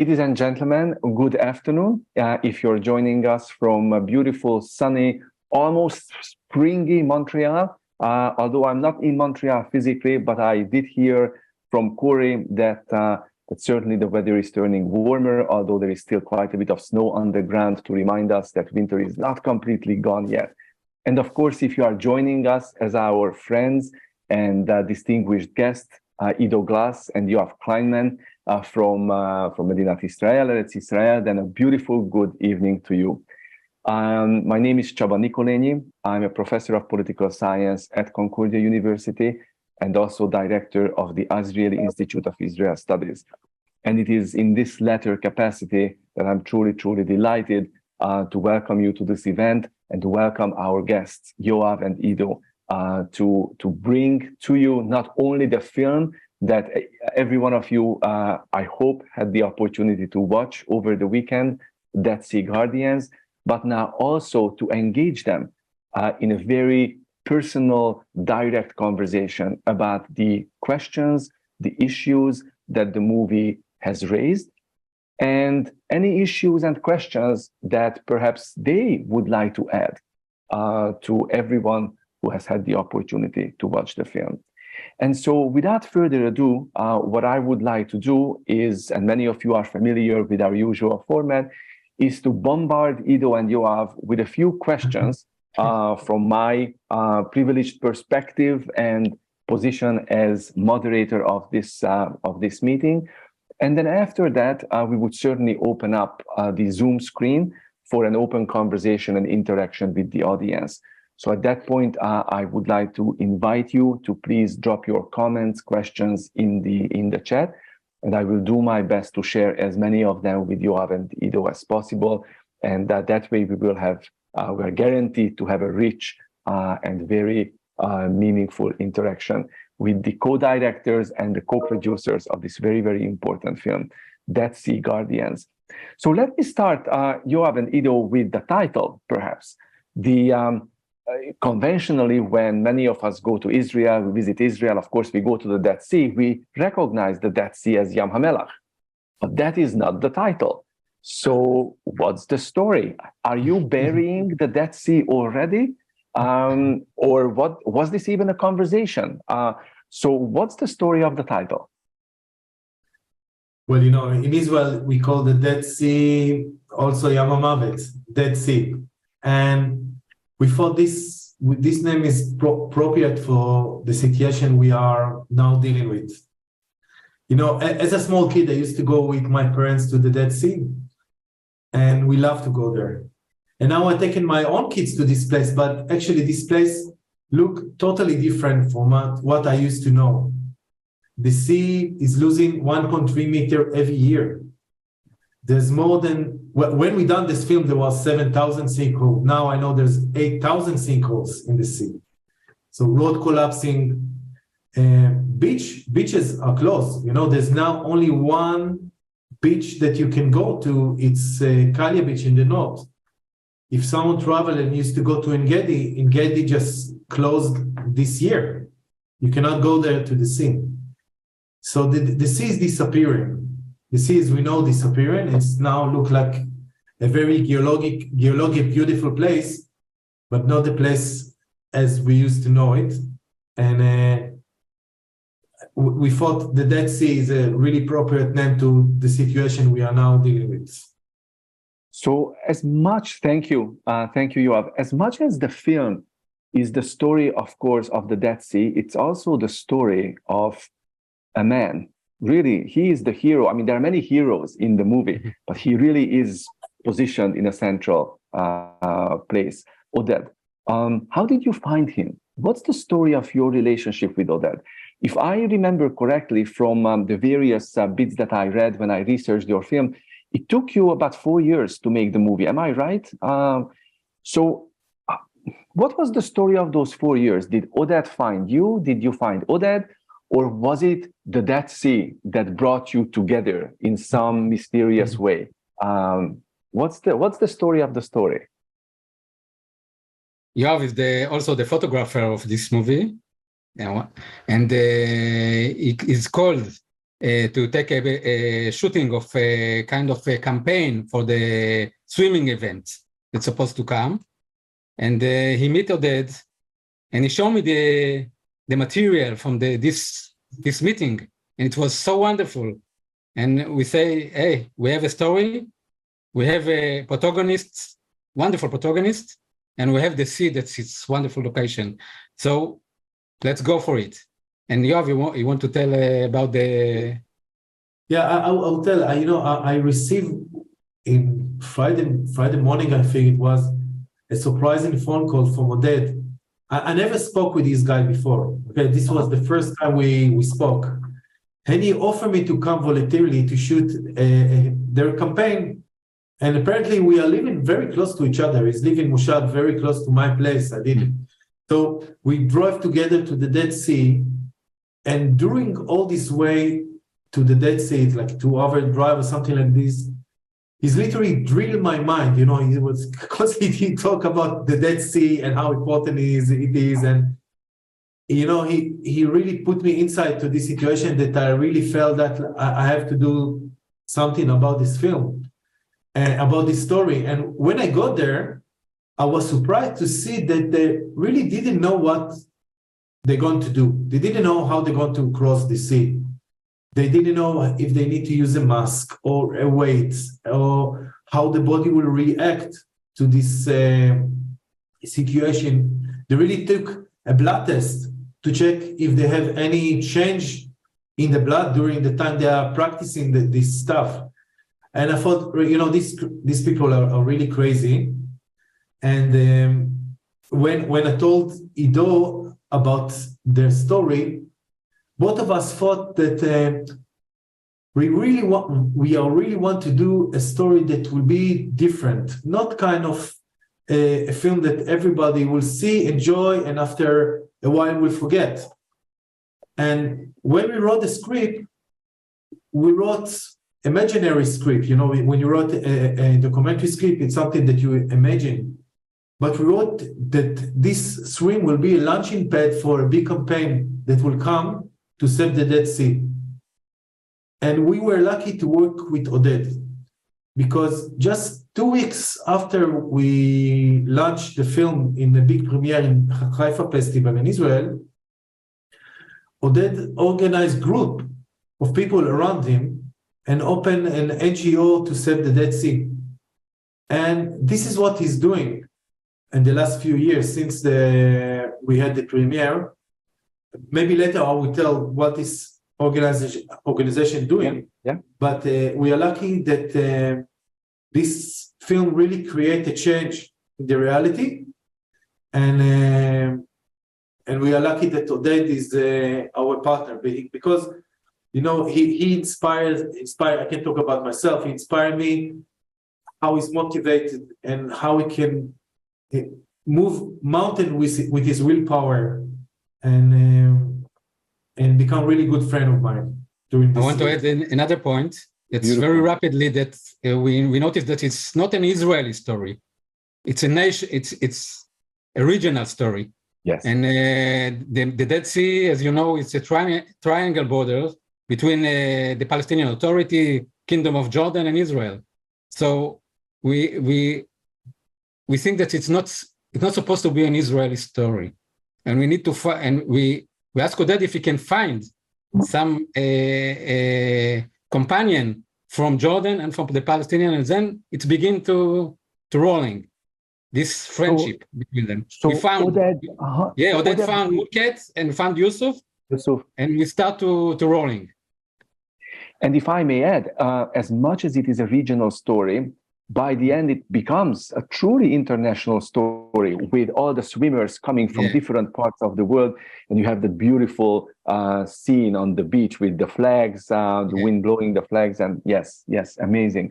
Ladies and gentlemen, good afternoon. If you're joining us from a beautiful, sunny, almost springy Montreal, although I'm not in Montreal physically, but I did hear from Corey that certainly the weather is turning warmer, although there is still quite a bit of snow on the ground to remind us that winter is not completely gone yet. And of course, if you are joining us as our friends and distinguished guests, Ido Glass and Yoav Kleinman from Medinat Israel, Eretz Israel, then a beautiful good evening to you. My name is Csaba Nikolényi. I'm a professor of political science at Concordia University and also director of the Azrieli Institute of Israel Studies. And it is in this latter capacity that I'm truly, truly delighted to welcome you to this event and to welcome our guests, Yoav and Ido, to bring to you not only the film that every one of you, I hope, had the opportunity to watch over the weekend, Dead Sea Guardians, but now also to engage them in a very personal, direct conversation about the questions, the issues that the movie has raised, and any issues and questions that perhaps they would like to add to everyone who has had the opportunity to watch the film. And so without further ado, what I would like to do is, and many of you are familiar with our usual format, is to bombard Ido and Yoav with a few questions from my privileged perspective and position as moderator of this meeting. And then after that, we would certainly open up the Zoom screen for an open conversation and interaction with the audience. So at that point, I would like to invite you to please drop your comments, questions in the chat, and I will do my best to share as many of them with Yoav and Ido as possible. And that way we will have, we're guaranteed to have a rich and very meaningful interaction with the co-directors and the co-producers of this very, very important film, Dead Sea Guardians. So let me start, Yoav and Ido, with the title, perhaps. Conventionally, when many of us go to Israel, we visit Israel, of course, we go to the Dead Sea, we recognize the Dead Sea as Yam HaMelach, but that is not the title. So what's the story? Are you burying the Dead Sea already? Or what was this even a conversation? So what's the story of the title? Well, you know, in Israel, we call the Dead Sea also Yam HaMavet, Dead Sea. And we thought this name is appropriate for the situation we are now dealing with. You know, as a small kid, I used to go with my parents to the Dead Sea, and we love to go there. And now I've taken my own kids to this place, but actually this place looks totally different from what I used to know. The sea is losing 1.3 meters every year. There's more than, when we done this film, there was 7,000 sinkholes. Now I know there's 8,000 sinkholes in the sea. So road collapsing, beaches are closed. You know, there's now only one beach that you can go to. It's Kalia Beach in the north. If someone traveled and used to go to En-Gedi just closed this year. You cannot go there to the sea. So the sea is disappearing. The sea, as we know, disappearing. It's now look like a very geologic beautiful place, but not the place as we used to know it. And we thought the Dead Sea is a really appropriate name to the situation we are now dealing with. So thank you, Yoav. As much as the film is the story, of course, of the Dead Sea, it's also the story of a man. Really, he is the hero. I mean, there are many heroes in the movie, but he really is positioned in a central place. Oded, how did you find him? What's the story of your relationship with Oded? If I remember correctly from the various bits that I read when I researched your film, it took you about 4 years to make the movie. Am I right? So what was the story of those 4 years? Did Oded find you? Did you find Oded? Or was it the Dead Sea that brought you together in some mysterious way? What's the story of the story? Yoav is also the photographer of this movie, and it is called to take a shooting of a kind of a campaign for the swimming event that's supposed to come. And he met Oded, and he showed me the material from this meeting, and it was so wonderful. And we say, hey, we have a story, we have a protagonist, wonderful protagonist, and we have the sea that's its wonderful location. So let's go for it. And Yoav, you want to tell about the... Yeah, I'll tell. I received in Friday morning, I think it was, a surprising phone call from Oded. I never spoke with this guy before. Okay, this was the first time we spoke. And he offered me to come voluntarily to shoot their campaign. And apparently we are living very close to each other. He's living Mushad very close to my place. I didn't. So we drove together to the Dead Sea. And during all this way to the Dead Sea, it's like 2-hour drive or something like this, he's literally drilled my mind. He was constantly talk about the Dead Sea and how important it is. And, he really put me inside to this situation that I really felt that I have to do something about this film and about this story. And when I got there, I was surprised to see that they really didn't know what they're going to do. They didn't know how they're going to cross the sea. They didn't know if they need to use a mask or a weight or how the body will react to this situation. They really took a blood test to check if they have any change in the blood during the time they are practicing this stuff. And I thought, these people are really crazy. And when I told Ido about their story, both of us thought that we really want to do a story that will be different, not kind of a film that everybody will see, enjoy, and after a while will forget. And when we wrote the script, we wrote imaginary script. When you wrote a documentary script, it's something that you imagine. But we wrote that this swim will be a launching pad for a big campaign that will come to save the Dead Sea. And we were lucky to work with Oded, because just 2 weeks after we launched the film in a big premiere in Haifa Festival in Israel, Oded organized a group of people around him and opened an NGO to save the Dead Sea. And this is what he's doing in the last few years since we had the premiere. Maybe later I will tell what this organization doing. Yeah. But we are lucky that this film really create a change in the reality, and we are lucky that Oded is our partner, because he inspired. I can talk about myself. He inspired me, how he's motivated and how he can move mountain with his willpower, and become really good friend of mine during this. I want to add another point. It's beautiful. Very rapidly that we noticed that it's not an Israeli story. It's a nation. It's a regional story. Yes. And the Dead Sea, as you know, it's a triangle border between the Palestinian Authority, Kingdom of Jordan, and Israel. So we think that it's not supposed to be an Israeli story, and we need to and we ask Oded if he can find some companion from Jordan and from the Palestinian, and then it begins to rolling this friendship between them. So we found Oded found Munqeth and found Yusuf, and we start to rolling. And if I may add, as much as it is a regional story, by the end it becomes a truly international story with all the swimmers coming from different parts of the world, and you have the beautiful scene on the beach with the flags, the wind blowing the flags, and yes, amazing.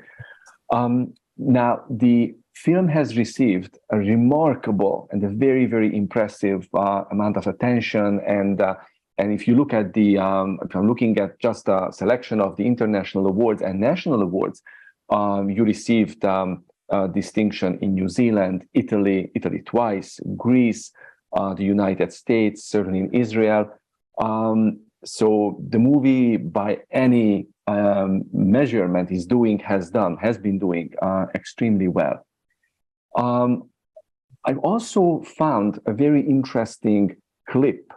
Now the film has received a remarkable and a very, very impressive amount of attention, and if you look at if I'm looking at just a selection of the international awards and national awards, you received distinction in New Zealand, Italy twice, Greece, the United States, certainly in Israel. So the movie, by any measurement, has been doing extremely well. I've also found a very interesting clip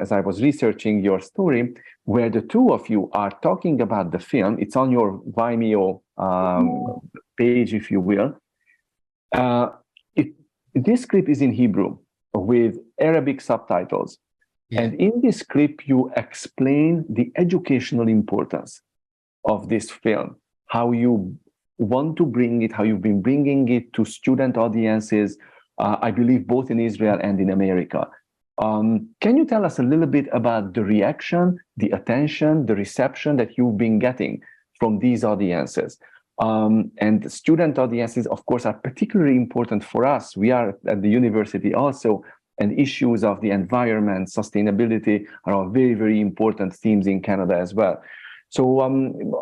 as I was researching your story, where the two of you are talking about the film. It's on your Vimeo page, if you will. This clip is in Hebrew with Arabic subtitles. Yeah. And in this clip, you explain the educational importance of this film, how you want to bring it, how you've been bringing it to student audiences, I believe both in Israel and in America. Can you tell us a little bit about the reaction, the attention, the reception that you've been getting from these audiences? And student audiences, of course, are particularly important for us. We are at the university also, and issues of the environment, sustainability are very, very important themes in Canada as well. So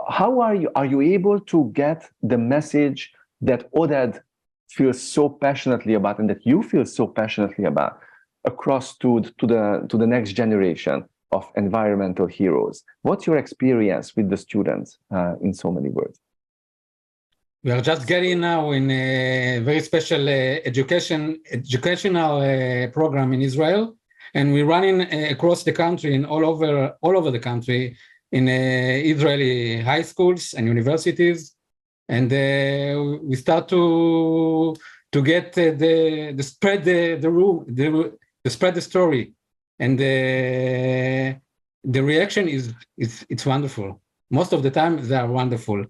how are you able to get the message that Oded feels so passionately about and that you feel so passionately about across to the next generation of environmental heroes? What's your experience with the students in so many words? We are just getting now in a very special educational program in Israel, and we're running across the country and all over the country in Israeli high schools and universities, and we start to get the spread the spread the story, and the reaction is it's wonderful. Most of the time they are wonderful.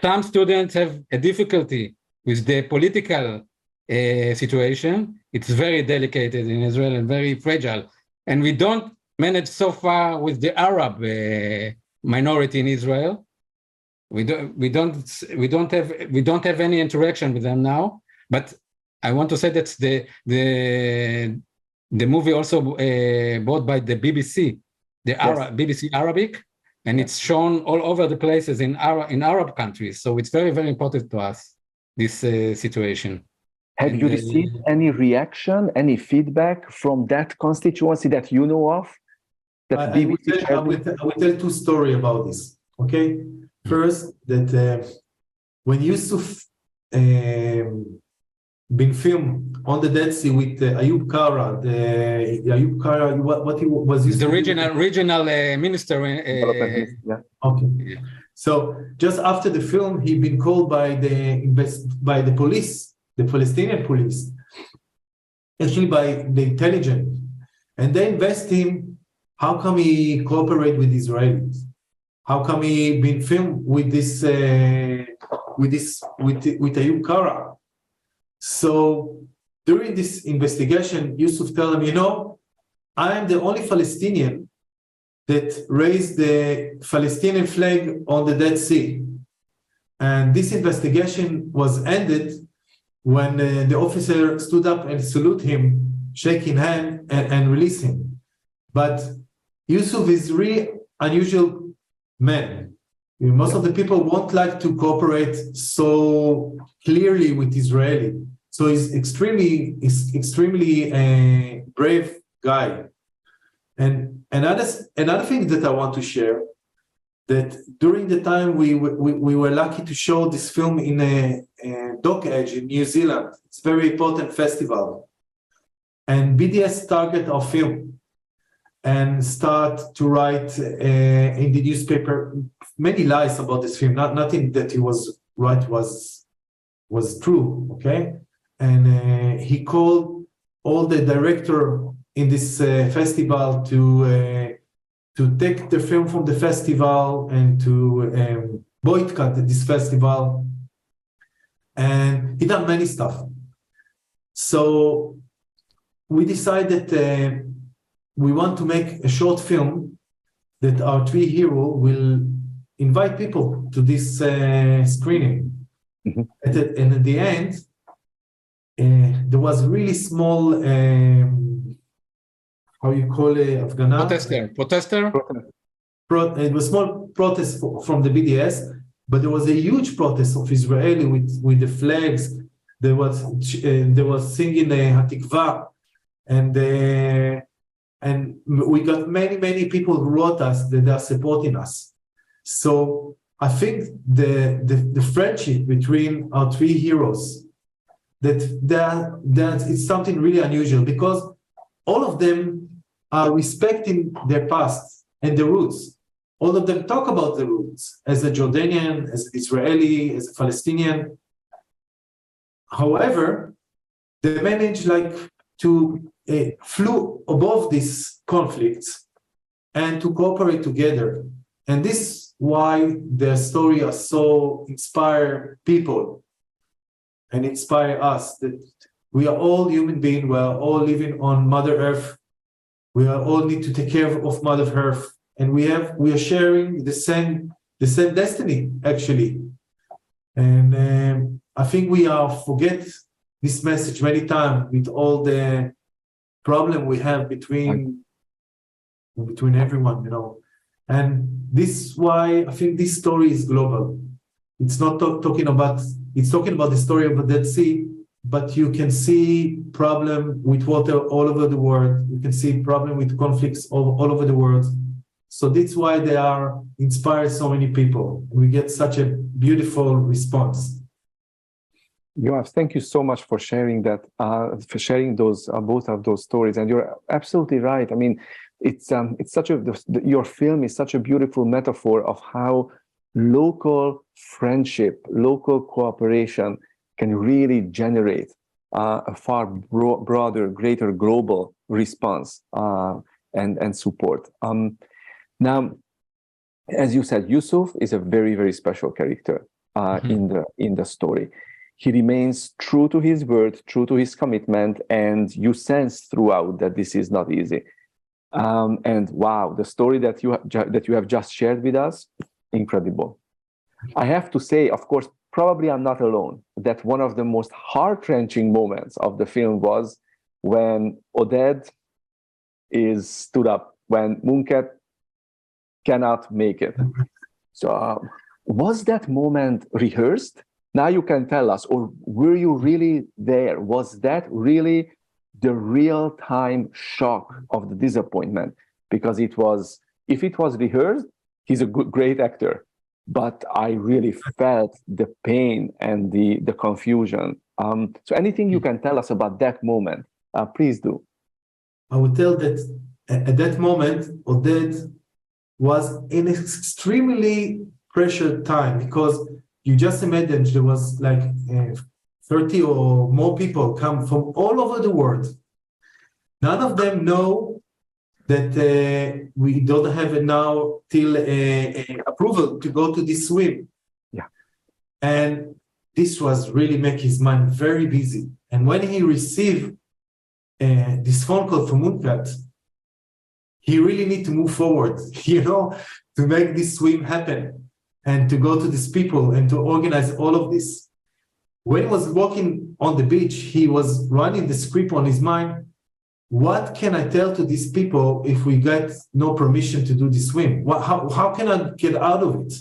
Some students have a difficulty with the political situation. It's very delicate in Israel and very fragile. And we don't manage so far with the Arab minority in Israel. We don't have any interaction with them now. But I want to say that the movie also bought by the BBC, BBC Arabic. And it's shown all over the places in Arab countries. So it's very, very important to us, this situation. Have you received any reaction, any feedback from that constituency that you know of? That I will tell two stories about this, okay? First, that when Yusuf been filmed on the Dead Sea with Ayub Kara. Ayub Kara, what he was used the regional minister. Yeah. Okay. Yeah. So just after the film, he'd been called by the police, the Palestinian police, actually by the intelligence, and they invest him. How come he cooperate with Israelis? How come he been filmed with this with Ayub Kara? So during this investigation, Yusuf tell him, I am the only Palestinian that raised the Palestinian flag on the Dead Sea. And this investigation was ended when the officer stood up and saluted him, shaking hand and released him. But Yusuf is really unusual man. Most of the people won't like to cooperate so clearly with Israeli. So he's extremely brave guy. And another thing that I want to share, that during the time we were lucky to show this film in a Dock Edge in New Zealand. It's a very important festival. And BDS target our film and start to write in the newspaper many lies about this film. Nothing that he was right was true, okay? And he called all the director in this festival to take the film from the festival and to boycott this festival. And he done many stuff. So we decided we want to make a short film that our three heroes will invite people to this screening. Mm-hmm. And at the end, there was really small, how you call it, Protester? It was small protest from the BDS, but there was a huge protest of Israeli with the flags. They was singing Hatikva, and And we got many people who wrote us that they are supporting us. So I think the friendship between our three heroes, that it's something really unusual, because all of them are respecting their past and the roots. All of them talk about the roots as a Jordanian, as Israeli, as a Palestinian. However, they managed to flew above these conflicts and to cooperate together. And this is why their story are so inspire people and inspire us, that we are all human beings, we are all living on Mother Earth. We are all need to take care of Mother Earth, and we are sharing the same destiny, actually. And I think we forget this message many times with all the problem we have between everyone, And this is why I think this story is global. It's not talking about the story of the Dead Sea, but you can see problem with water all over the world. You can see problem with conflicts all over the world. So that's why they are inspired so many people. We get such a beautiful response. Yoav, thank you so much for sharing that, for sharing those both of those stories. And you're absolutely right. I mean, it's such your film is such a beautiful metaphor of how local friendship, local cooperation can really generate a far broader, greater global response and support. Now, as you said, Yusuf is a very, very special character in the story. He remains true to his word, true to his commitment, and you sense throughout that this is not easy. And wow, the story that you have just shared with us, incredible. I have to say, of course, probably I'm not alone, that one of the most heart-wrenching moments of the film was when Oded stood up, when Munqeth cannot make it. So was that moment rehearsed? Now you can tell us, or were you really there? Was that really the real-time shock of the disappointment? Because if it was rehearsed, he's a great actor. But I really felt the pain and the confusion. So anything you can tell us about that moment, please do. I would tell that at that moment, Oded was in an extremely pressured time, because you just imagine there was 30 or more people come from all over the world. None of them know that we don't have it now till approval to go to this swim. Yeah. And this was really make his mind very busy. And when he received this phone call from Munqeth, he really need to move forward, to make this swim happen and to go to these people and to organize all of this. When he was walking on the beach, he was running the script on his mind. What can I tell to these people if we get no permission to do the swim? How can I get out of it?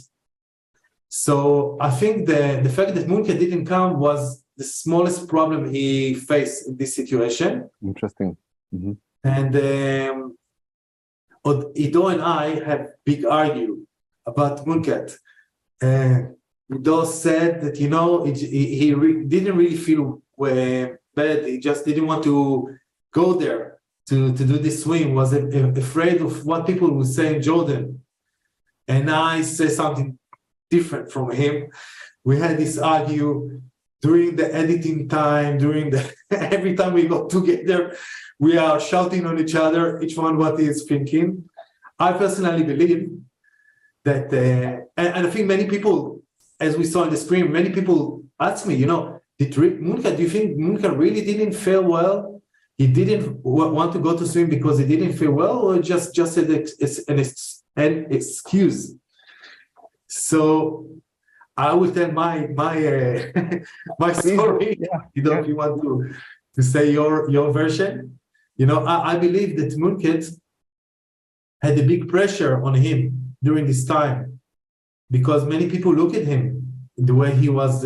So I think the fact that Munqeth didn't come was the smallest problem he faced in this situation. Interesting. Mm-hmm. And Ido and I have big argue about Munqeth. Ido said that, he didn't really feel bad. He just didn't want to go there to do this swim, was afraid of what people would say in Jordan. And I say something different from him. We had this argue during the editing time, every time we got together, we are shouting on each other, each one what he is thinking. I personally believe that, and I think many people, as we saw in the screen, many people asked me, do you think Munqeth really didn't feel well? He didn't want to go to swim because he didn't feel well, or just an excuse? So I will tell my story. Yeah. If you want to say your version. I believe that Munqeth had a big pressure on him during this time, because many people look at him the way he was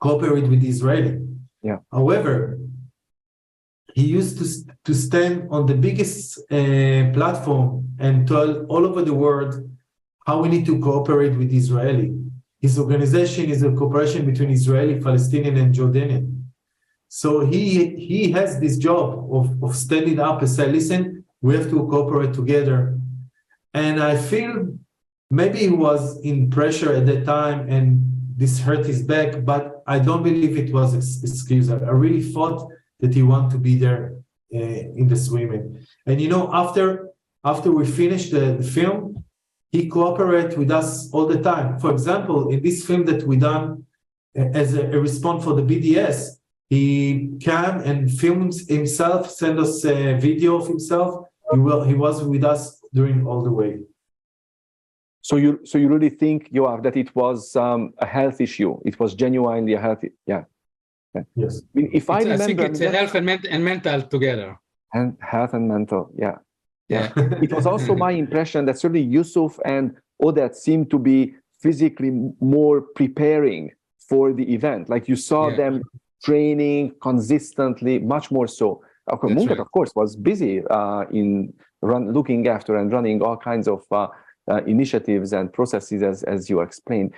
cooperating with the Israeli. Yeah. However, he used to stand on the biggest platform and tell all over the world how we need to cooperate with Israeli. His organization is a cooperation between Israeli, Palestinian, and Jordanian. So he has this job of standing up and say, listen, we have to cooperate together. And I feel maybe he was in pressure at that time and this hurt his back, but I don't believe it was an excuse. I really thought that he wanted to be there in the swimming. And after we finished the film, he cooperated with us all the time. For example, in this film that we done as a response for the BDS, he came and filmed himself, sent us a video of himself. He was with us during all the way. So you really think, Yoav, that it was a health issue? It was genuinely a health, yeah. Yes. I mean, if I remember, I think it's health and mental together. And health and mental, yeah. It was also my impression that certainly Yusuf and Oded seemed to be physically more preparing for the event. Like you saw them training consistently, much more so. Munqeth, of course, was busy looking after and running all kinds of initiatives and processes, as you explained.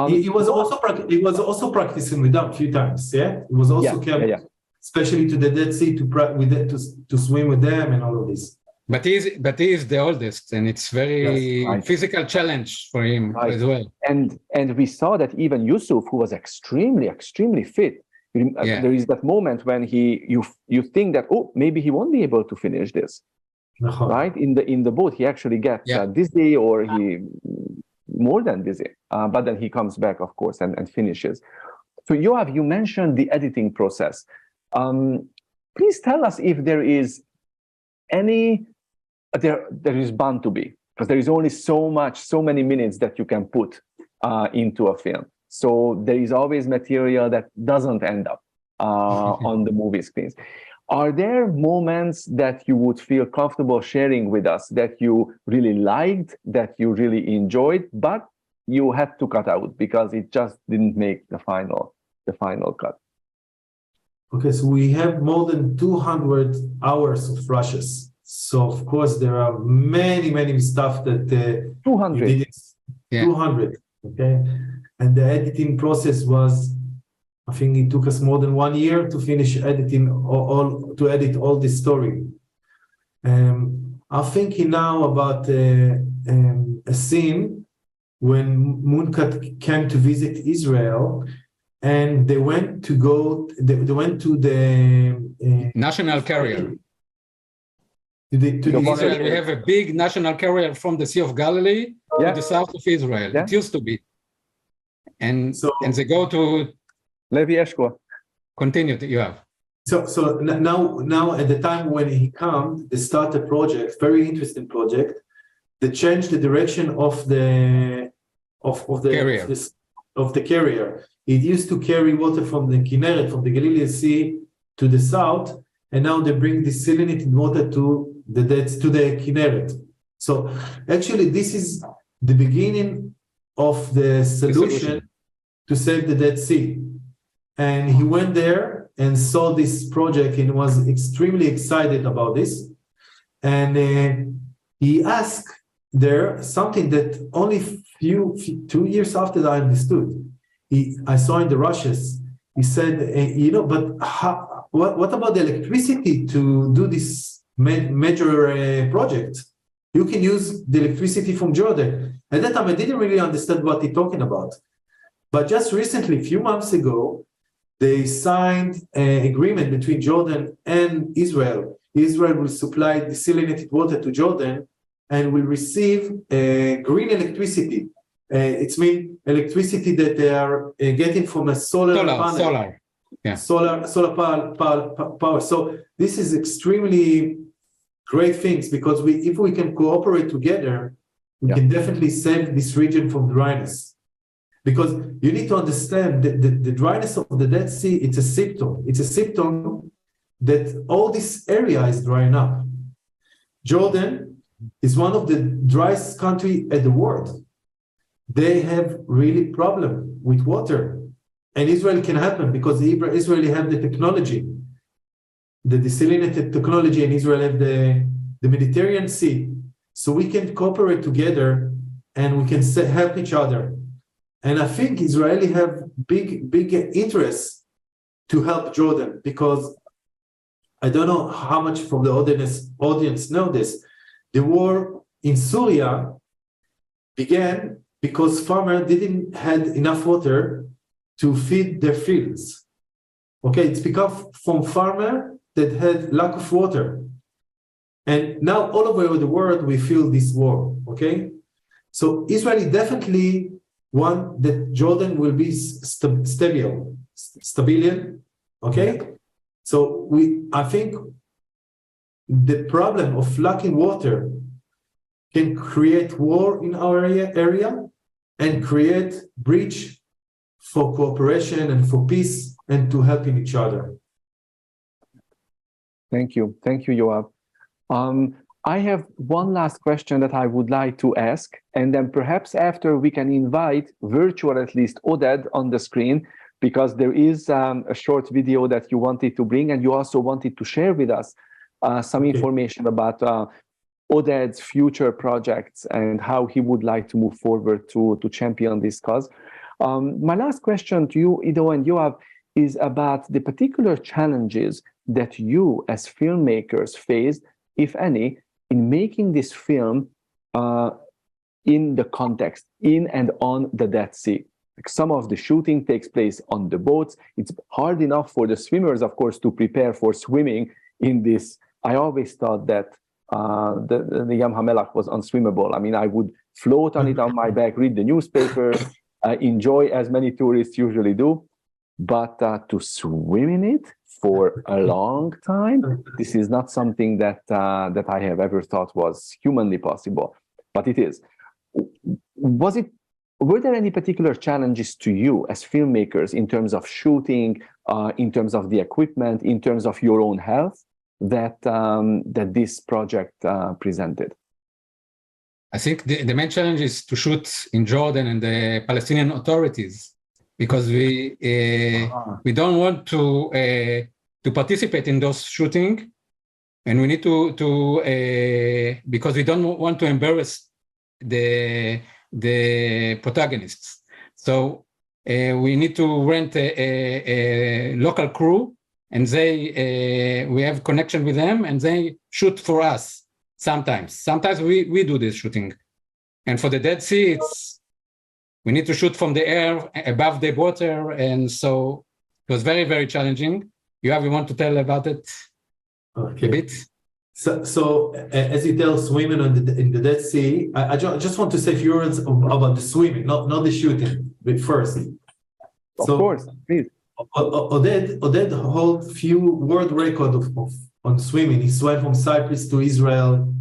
He was also practicing with them a few times. Yeah, he was also kept, especially to the Dead Sea to swim with them and all of this. But he is the oldest, and it's very physical challenge for him as well. And we saw that even Yusuf, who was extremely fit, there is that moment when you think that, oh, maybe he won't be able to finish this. Right? In the boat, he actually gets dizzy, or he more than dizzy. But then he comes back, of course, and finishes. So Yoav, you mentioned the editing process. Please tell us if there is there is bound to be, because there is only so many minutes that you can put into a film. So there is always material that doesn't end up on the movie screens. Are there moments that you would feel comfortable sharing with us that you really liked, that you really enjoyed, but you had to cut out because it just didn't make the final cut? Okay, so we have more than 200 hours of rushes. So of course there are many stuff that 200. 200. Okay, and the editing process was, I think it took us more than 1 year to finish editing to edit all this story. I'm thinking now about a scene when Munqeth came to visit Israel, and they went to the national carrier. In Israel, we have a big national carrier from the Sea of Galilee to the south of Israel. It used to be, and they go to Levi Eshkol. Continue, you have. So now at the time when he came, they start a project, very interesting project, that changed the direction of the carrier. It used to carry water from the Kinneret, from the Galilean Sea to the south, and now they bring desalinated water to the Kinneret. So actually, this is the beginning of the solution to save the Dead Sea. And he went there and saw this project and was extremely excited about this. And he asked there something that only 2 years after I understood. I saw in the rushes. He said, but what about the electricity to do this major project? You can use the electricity from Jordan. At that time, I didn't really understand what he's talking about. But just recently, a few months ago, they signed an agreement between Jordan and Israel. Israel will supply desalinated water to Jordan and will receive green electricity. It's mean electricity that they are getting from a solar panel. Solar power. So this is extremely great things, because if we can cooperate together, we can definitely save this region from dryness. Because you need to understand that the dryness of the Dead Sea, it's a symptom. It's a symptom that all this area is drying up. Jordan is one of the driest countries in the world. They have really problem with water. And Israel can help them because the Israeli have the technology. the desalinated technology, and Israel have the Mediterranean Sea. So we can cooperate together and we can help each other. And I think Israeli have big interest to help Jordan, because I don't know how much from the audience know this. The war in Syria began because farmers didn't had enough water to feed their fields. Okay, it's because from farmer that had lack of water. And now all over the world, we feel this war, okay? So Israel definitely want that Jordan will be stable, okay? So I think the problem of lacking water can create war in our area and create breach for cooperation and for peace and to helping each other. Thank you, Yoav. I have one last question that I would like to ask, and then perhaps after we can invite virtual, at least, Oded on the screen, because there is a short video that you wanted to bring, and you also wanted to share with us some information about Oded's future projects and how he would like to move forward to champion this cause. My last question to you, Ido and Yoav, is about the particular challenges that you as filmmakers faced, if any, in making this film in the context, in and on the Dead Sea. Like, some of the shooting takes place on the boats. It's hard enough for the swimmers, of course, to prepare for swimming in this. I always thought that the Yam HaMelach was unswimmable. I mean, I would float on it on my back, read the newspaper, enjoy as many tourists usually do. But to swim in it for a long time, this is not something that I have ever thought was humanly possible, but it is. Were there any particular challenges to you as filmmakers in terms of shooting, in terms of the equipment, in terms of your own health that this project presented? I think the main challenge is to shoot in Jordan and the Palestinian authorities, because we don't want to participate in those shooting, and we need to because we don't want to embarrass the protagonists. So we need to rent a local crew, and we have connection with them, and they shoot for us. Sometimes we do this shooting, and for the Dead Sea, we need to shoot from the air above the water, and so it was very, very challenging. Yoav, you want to tell about it a bit? So as you tell, swimming in the Dead Sea, I just want to say a few words about the swimming, not the shooting, but first. Of course, please. Oded holds few world records on swimming. He swam from Cyprus to Israel,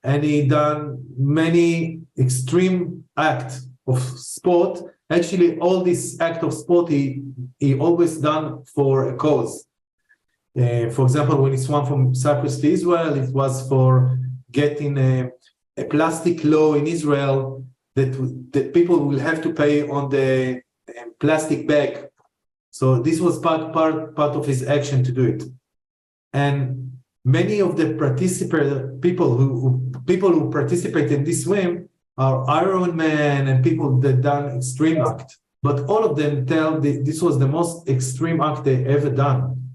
and he done many extreme acts of sport. Actually, all this act of sport he always done for a cause. For example, when he swam from Cyprus to Israel, it was for getting a plastic law in Israel that people will have to pay on the plastic bag. So this was part of his action to do it. And many of the people who participate in this swim are Ironman and people that done extreme act. But all of them tell this was the most extreme act they ever done,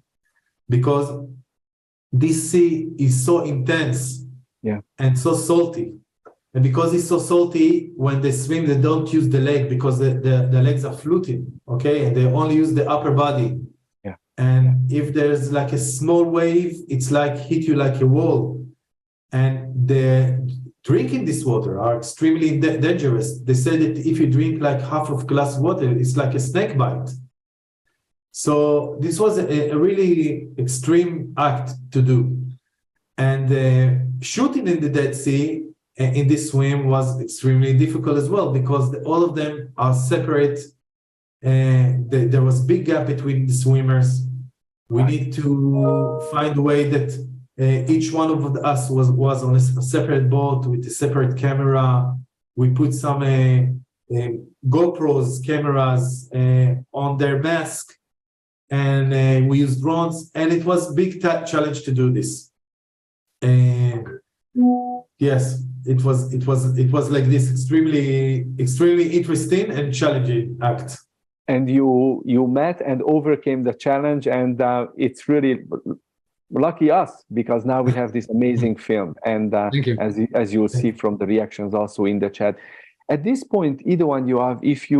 because this sea is so intense and so salty. And because it's so salty, when they swim, they don't use the leg because the legs are floating, okay? And they only use the upper body. Yeah. And if there's like a small wave, it's like hit you like a wall. And the drinking this water are extremely dangerous. They say that if you drink like half of glass of water, it's like a snake bite. So this was a really extreme act to do. And shooting in the Dead Sea in this swim was extremely difficult as well, because all of them are separate. There was a big gap between the swimmers. We need to find a way that each one of us was on a separate boat with a separate camera. We put some GoPros cameras on their mask. and we used drones, and it was a big challenge to do this. Yes, it was like this extremely interesting and challenging act. And you met and overcame the challenge, and it's really lucky us, because now we have this amazing film. And Thank you. as you'll see from the reactions also in the chat. At this point, either one, Yoav, if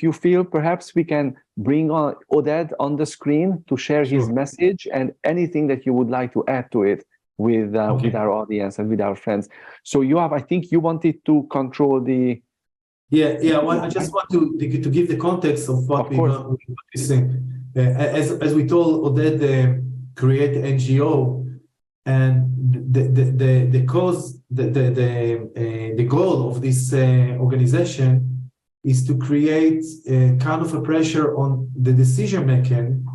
you feel perhaps we can bring on Oded on the screen to share his message and anything that you would like to add to it with our audience and with our friends. So Yoav, I think you wanted to control the... Yeah. Well, I just want to give the context of what we're saying. As we told Oded, create NGO, and the cause, the goal of this organization is to create a kind of a pressure on the decision making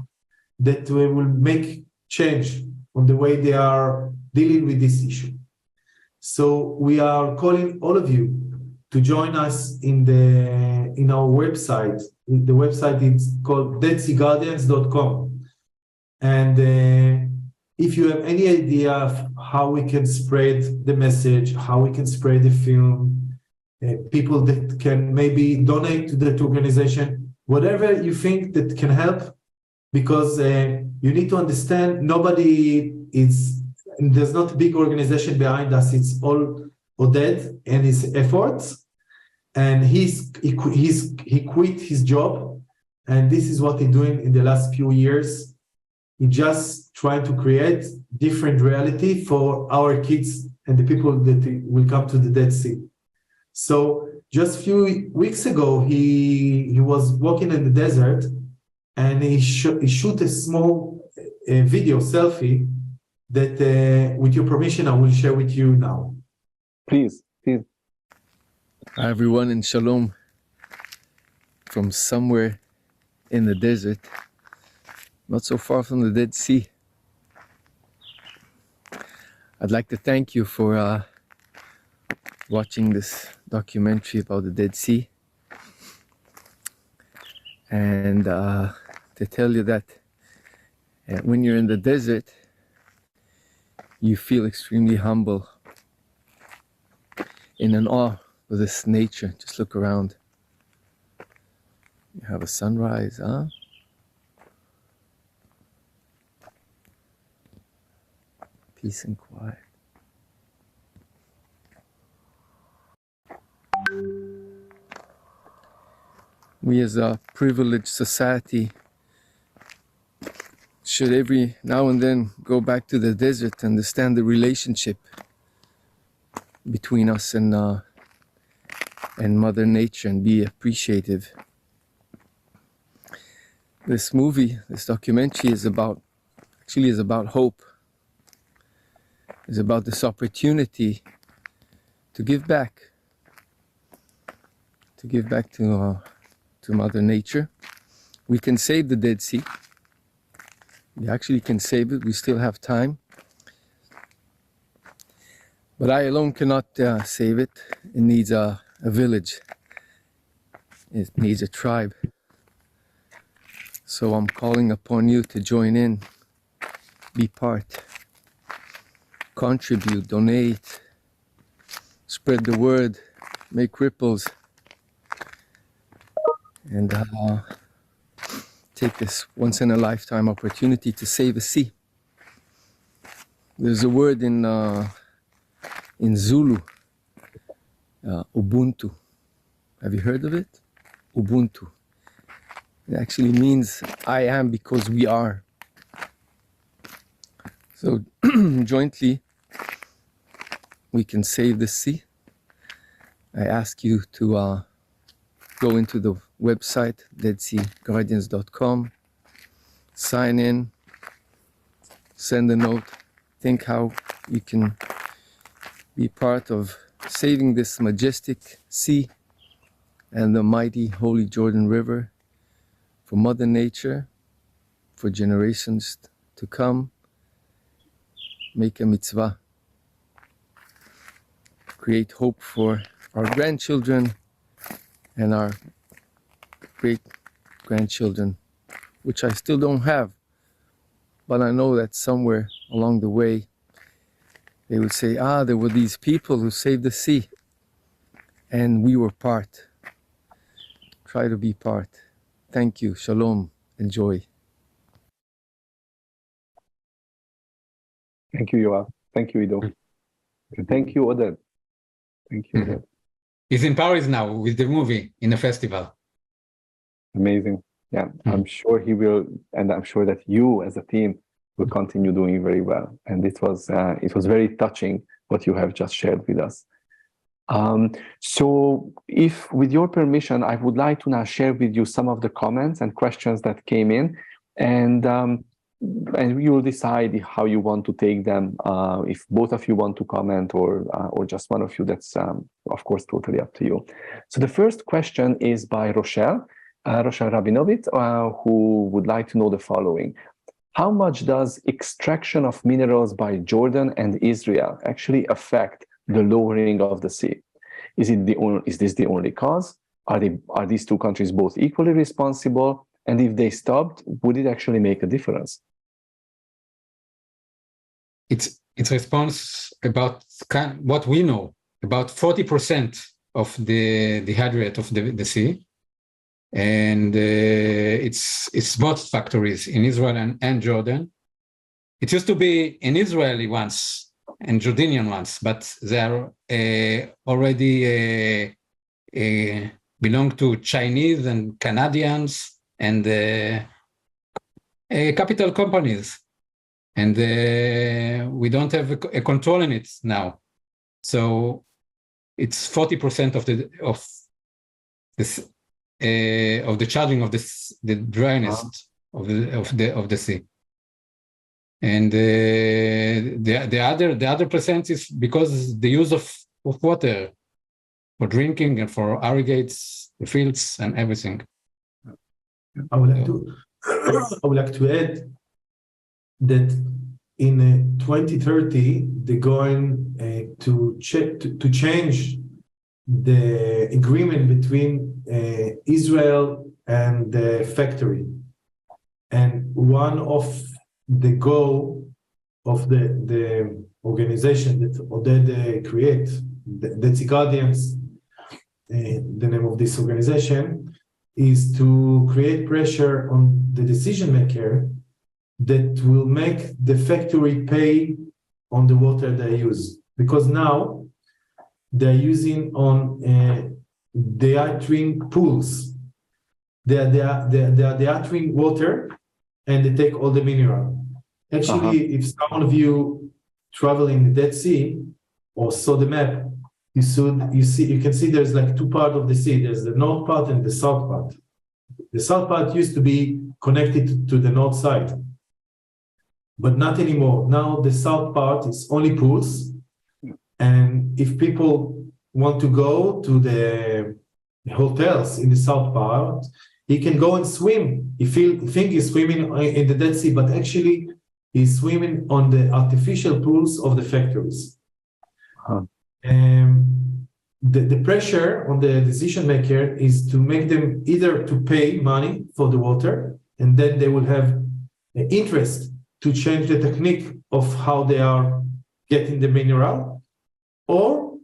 that will make change on the way they are dealing with this issue. So we are calling all of you to join us in our website. The website is called deadseaguardians.com. And if you have any idea of how we can spread the message, how we can spread the film, people that can maybe donate to that organization, whatever you think that can help, because you need to understand there's not a big organization behind us. It's all Oded and his efforts, and he quit his job, and this is what he's doing in the last few years. He just trying to create different reality for our kids and the people that will come to the Dead Sea. So just a few weeks ago, he was walking in the desert, and he shoot a small video selfie that, with your permission, I will share with you now. Please. Hi everyone, and shalom from somewhere in the desert, not so far from the Dead Sea. I'd like to thank you for watching this documentary about the Dead Sea, and to tell you that when you're in the desert, you feel extremely humble, in an awe of this nature. Just look around. You have a sunrise, huh? Peace and quiet. We as a privileged society should every now and then go back to the desert to understand the relationship between us and Mother Nature, and be appreciative. This movie, this documentary is about hope. It's about this opportunity to give back to Mother Nature. We can save the Dead Sea. We actually can save it. We still have time. But I alone cannot save it. It needs a village. It needs a tribe. So I'm calling upon you to join in, be part, contribute, donate, spread the word, make ripples, and take this once-in-a-lifetime opportunity to save a sea. There's a word in Zulu, Ubuntu. Have you heard of it? Ubuntu. It actually means I am because we are. So jointly, we can save the sea. I ask you to go into the website, deadseaguardians.com, sign in, send a note, think how you can be part of saving this majestic sea and the mighty holy Jordan River for Mother Nature, for generations to come. Make a mitzvah. Create hope for our grandchildren and our great-grandchildren which I still don't have. But I know that somewhere along the way, they would say, there were these people who saved the sea, and we were part. Try to be part. Thank you. Shalom. Enjoy. Thank you, Yoav. Thank you, Ido. Thank you, Oded. Thank you, Oded. He's in Paris now with the movie in the festival. Amazing. Yeah, I'm sure he will, and I'm sure that you as a team will continue doing very well. And it was very touching what you have just shared with us. So if, with your permission, I would like to now share with you some of the comments and questions that came in, and you will decide how you want to take them. If both of you want to comment, or just one of you, that's of course totally up to you. So the first question is by Rochelle Rabinovit, who would like to know the following: how much does extraction of minerals by Jordan and Israel actually affect the lowering of the sea? Is this the only cause? Are these two countries both equally responsible? And if they stopped, would it actually make a difference? It's response about what we know, about 40% of the hydrate of the sea. And it's both factories in Israel and Jordan. It used to be an Israeli once and Jordanian ones, but they are already belong to Chinese and Canadians and capital companies. And we don't have a control in it now. So it's 40% of the charging of the dryness of the sea. And the other percent is because the use of water for drinking and for irrigates the fields and everything. I would like to add that in 2030 they're going to change the agreement between Israel and the factory, and one of the goal of the organization that Oded create, the Guardians, the name of this organization, is to create pressure on the decision maker that will make the factory pay on the water they use, because now they're using on dehydrating pools. They're dehydrating water, and they take all the mineral. Actually, if some of you travel in the Dead Sea or saw the map, you can see there's like two parts of the sea. There's the north part and the south part. The south part used to be connected to the north side, but not anymore. Now the south part is only pools, and if people want to go to the hotels in the south part, he can go and swim. He think he's swimming in the Dead Sea, but actually he's swimming on the artificial pools of the factories. The pressure on the decision maker is to make them either to pay money for the water, and then they will have interest to change the technique of how they are getting the mineral, or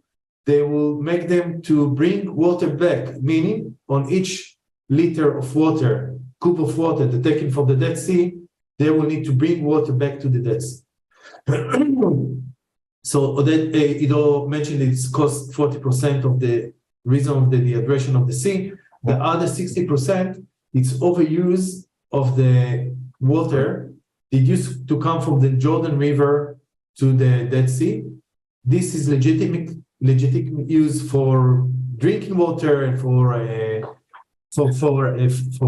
they will make them to bring water back, meaning on each liter of water, cup of water they're taken from the Dead Sea, they will need to bring water back to the Dead Sea. So Oded, Ido mentioned it's cost 40% of the reason of the dehydration of the sea. The other 60%, it's overuse of the water. It used to come from the Jordan River to the Dead Sea. This is legitimate use for drinking water and for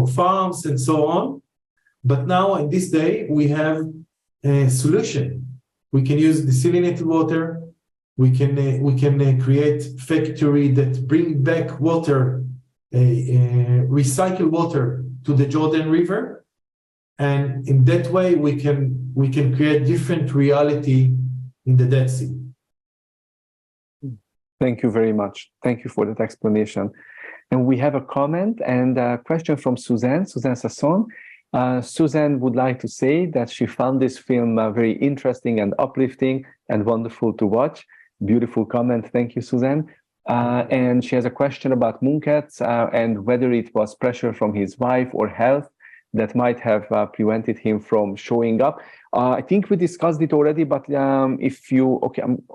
farms and so on. But now in this day, we have a solution. We can use desalinated water. We can create factory that bring back water, recycle water to the Jordan River, and in that way we can create different reality in the Dead Sea. Thank you very much. Thank you for that explanation. And we have a comment and a question from Suzanne Sasson. Suzanne would like to say that she found this film very interesting and uplifting and wonderful to watch. Beautiful comment. Thank you, Suzanne. And she has a question about Munqeth and whether it was pressure from his wife or health that might have prevented him from showing up. I think we discussed it already, but if you,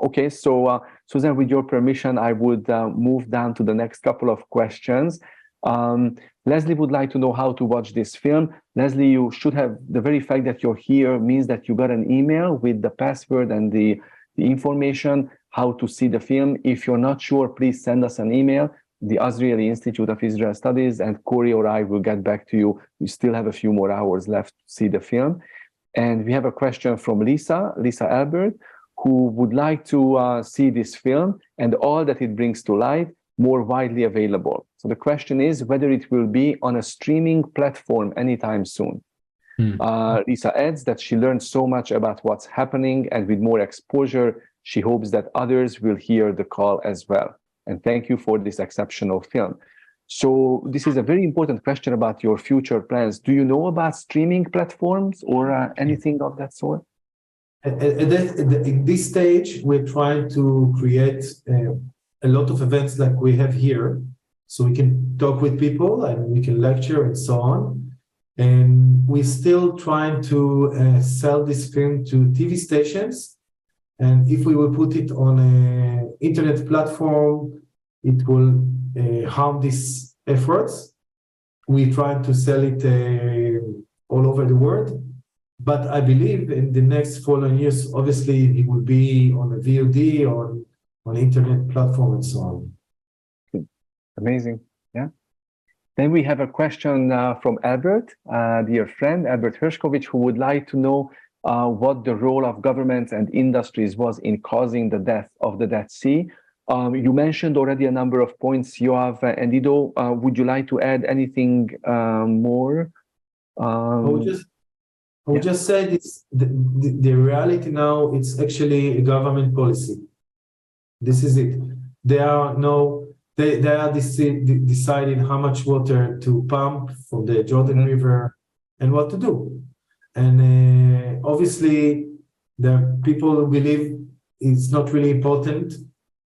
okay. So Suzanne, with your permission, I would move down to the next couple of questions. Leslie would like to know how to watch this film. Leslie, you should have, the very fact that you're here means that you got an email with the password and the information how to see the film. If you're not sure, please send us an email. The Azrieli Institute of Israel Studies and Corey or I will get back to you. We still have a few more hours left to see the film. And we have a question from Lisa Albert, who would like to see this film and all that it brings to light more widely available. So the question is whether it will be on a streaming platform anytime soon. Lisa adds that she learned so much about what's happening, and with more exposure, she hopes that others will hear the call as well. And thank you for this exceptional film. So this is a very important question about your future plans. Do you know about streaming platforms or anything of that sort? At this stage, we're trying to create a lot of events like we have here, so we can talk with people and we can lecture and so on. And we're still trying to sell this film to TV stations. And if we will put it on an internet platform, it will harm these efforts. We try to sell it all over the world. But I believe in the next following years, obviously, it will be on a VOD or on internet platform and so on. Amazing. Yeah. Then we have a question from Albert, dear friend, Albert Hershkovich, who would like to know what the role of governments and industries was in causing the death of the Dead Sea. You mentioned already a number of points, Yoav and Ido. Would you like to add anything more? I would just say this, the reality now, it's actually a government policy. This is it. They are deciding how much water to pump from the Jordan River and what to do. And obviously, the people believe it's not really important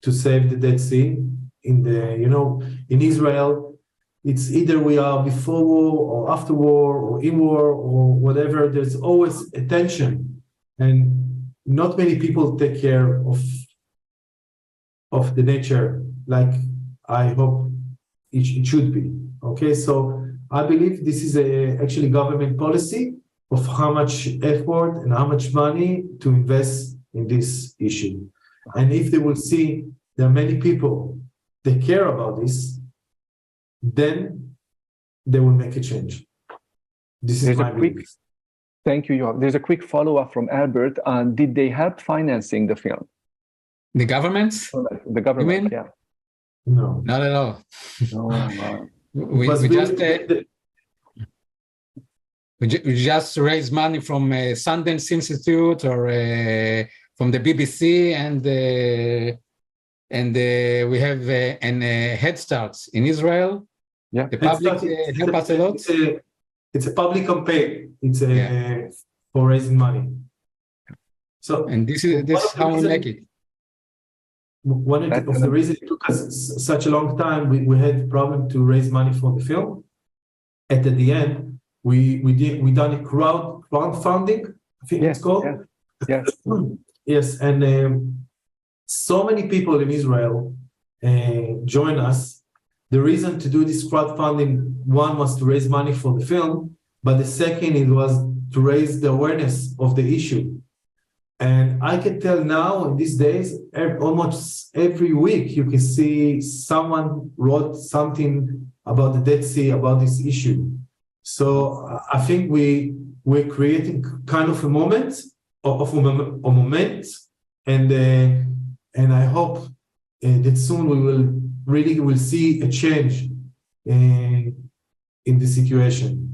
to save the Dead Sea. In Israel, it's either we are before war or after war or in war or whatever. There's always a tension, and not many people take care of the nature like I hope it should be. Okay, so I believe this is actually government policy of how much effort and how much money to invest in this issue. And if they will see there are many people that care about this, then they will make a change. This is my belief. Thank you, Yoav. There's a quick follow-up from Albert. Did they help financing the film? The governments? The government, you mean? yeah. No. Not at all. No, We just raise money from Sundance Institute or from the BBC, and we have an Head Start in Israel. Yeah, the public help us a lot. It's a public campaign. It's for raising money. So, and this is how we make it. One of the reasons it took us such a long time, we had a problem to raise money for the film. At the end, we done a crowdfunding, I think it's called. Yes. Yes, and so many people in Israel join us. The reason to do this crowdfunding, one was to raise money for the film, but the second it was to raise the awareness of the issue. And I can tell now in these days, almost every week you can see someone wrote something about the Dead Sea, about this issue. So I think we're creating kind of a moment, and I hope that soon we will see a change in the situation.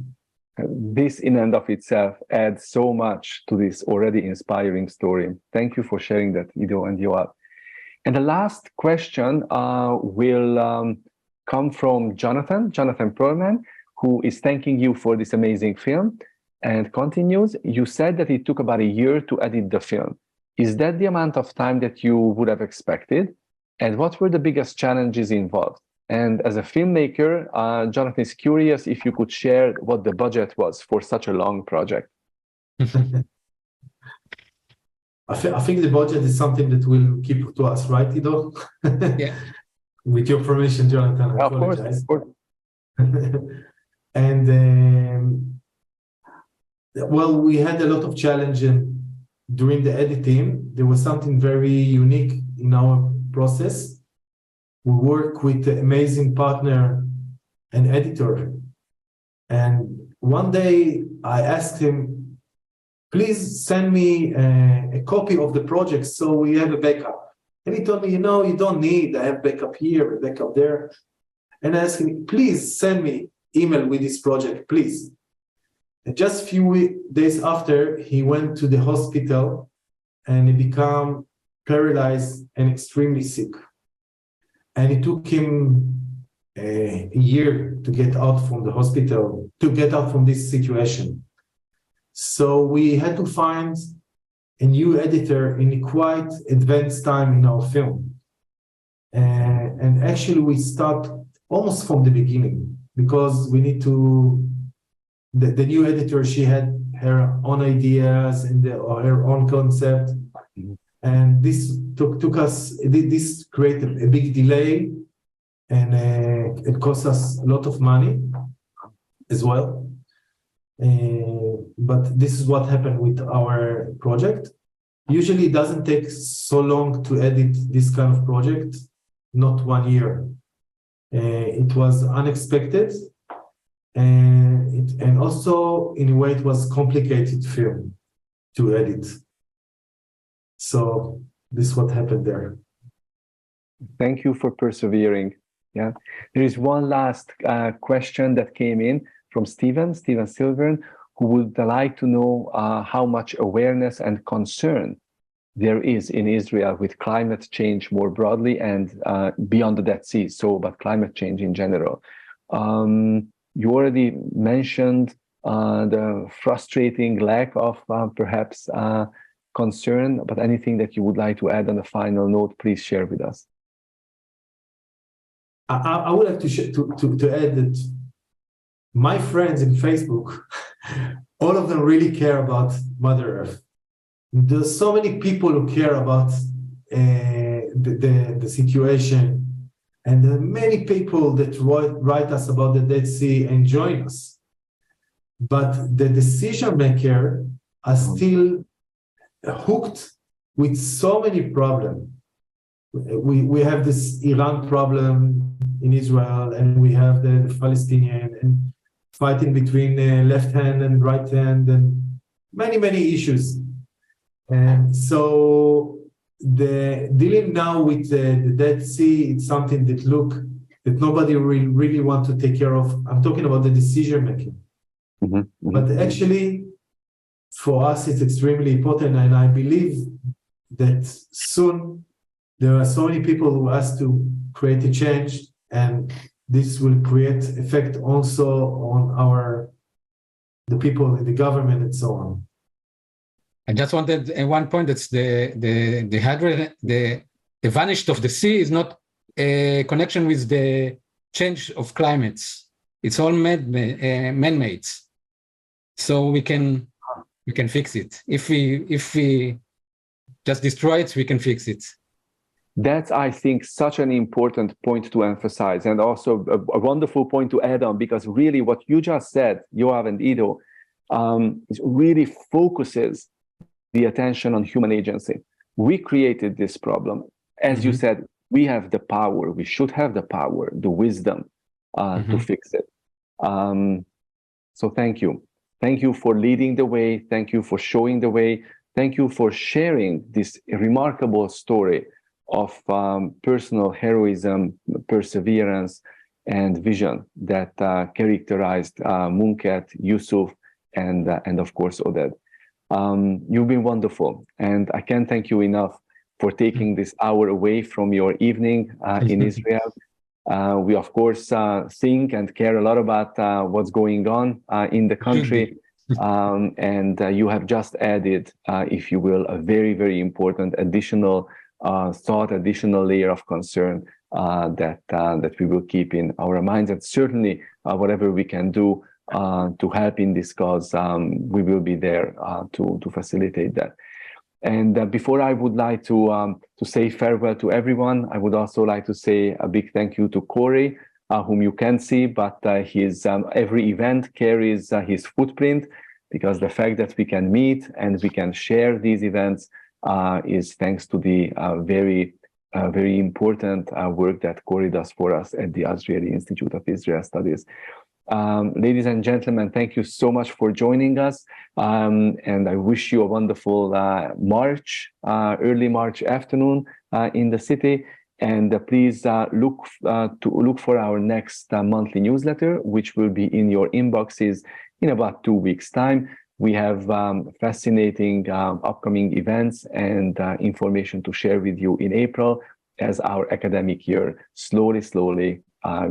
This in and of itself adds so much to this already inspiring story. Thank you for sharing that, Ido and Yoav. And the last question will come from Jonathan Perlman, who is thanking you for this amazing film and continues, you said that it took about a year to edit the film. Is that the amount of time that you would have expected? And what were the biggest challenges involved? And as a filmmaker, Jonathan is curious if you could share what the budget was for such a long project. I think the budget is something that will keep to us, right, Ido? Yeah. With your permission, Jonathan, I apologize. Of course. And well, we had a lot of challenges during the editing. There was something very unique in our process. We work with an amazing partner and editor. And one day I asked him, please send me a copy of the project so we have a backup. And he told me, you don't need, I have backup here, a backup there. And I asked him, please send me email with this project, please. And just a few days after, he went to the hospital and he became paralyzed and extremely sick. And it took him a year to get out from the hospital, to get out from this situation. So we had to find a new editor in a quite advanced time in our film. And actually we start almost from the beginning because we need to, the new editor, she had her own ideas and her own concept. And this took us, this created a big delay and it cost us a lot of money as well. But this is what happened with our project. Usually it doesn't take so long to edit this kind of project, not 1 year. It was unexpected and also in a way it was complicated film to edit. So this is what happened there. Thank you for persevering. Yeah, there is one last question that came in from Steven Silvern, who would like to know how much awareness and concern there is in Israel with climate change more broadly and beyond the Dead Sea, so about climate change in general. You already mentioned the frustrating lack of perhaps concern, but anything that you would like to add on the final note, please share with us. I would like to add that my friends in Facebook, all of them really care about Mother Earth. There's so many people who care about the situation, and there are many people that write us about the Dead Sea and join us. But the decision makers are still hooked with so many problems. We have this Iran problem in Israel, and we have the Palestinian and fighting between left hand and right hand, and many issues. And so the dealing now with the Dead Sea, it's something that nobody really want to take care of. I'm talking about the decision making. Mm-hmm. Mm-hmm. But actually, for us, it's extremely important, and I believe that soon there are so many people who ask to create a change, and this will create effect also on the people in the government and so on. I just wanted at one point that's the vanished of the sea is not a connection with the change of climates. It's all man-made, so we can fix it. If we just destroy it, we can fix it. That's, I think, such an important point to emphasize, and also a wonderful point to add on, because really what you just said, Yoav and Ido, really focuses the attention on human agency. We created this problem. As you said, we have the power, we should have the power, the wisdom to fix it. So thank you. Thank you for leading the way. Thank you for showing the way. Thank you for sharing this remarkable story of personal heroism, perseverance, and vision that characterized Munqeth, Yusuf, and of course Oded. You've been wonderful, and I can't thank you enough for taking this hour away from your evening in Israel We, of course, think and care a lot about what's going on in the country. And you have just added, if you will, a very, very important additional thought, additional layer of concern that we will keep in our minds. And certainly, whatever we can do to help in this cause, we will be there to facilitate that. And before I would like to say farewell to everyone, I would also like to say a big thank you to Corey, whom you can see, but his every event carries his footprint, because the fact that we can meet and we can share these events is thanks to the very important work that Corey does for us at the Azrieli Institute of Israel Studies. Ladies and gentlemen, thank you so much for joining us, and I wish you a wonderful early March afternoon in the city. And please look for our next monthly newsletter, which will be in your inboxes in about 2 weeks' time. We have fascinating upcoming events and information to share with you in April, as our academic year slowly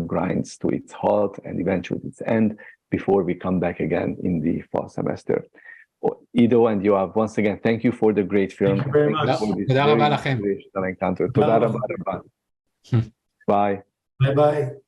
grinds to its halt and eventually its end before we come back again in the fall semester. Ido and Yoav, once again, thank you for the great film. Thank you very much. תודה רבה לכם. Encounter. Bye. Bye-bye.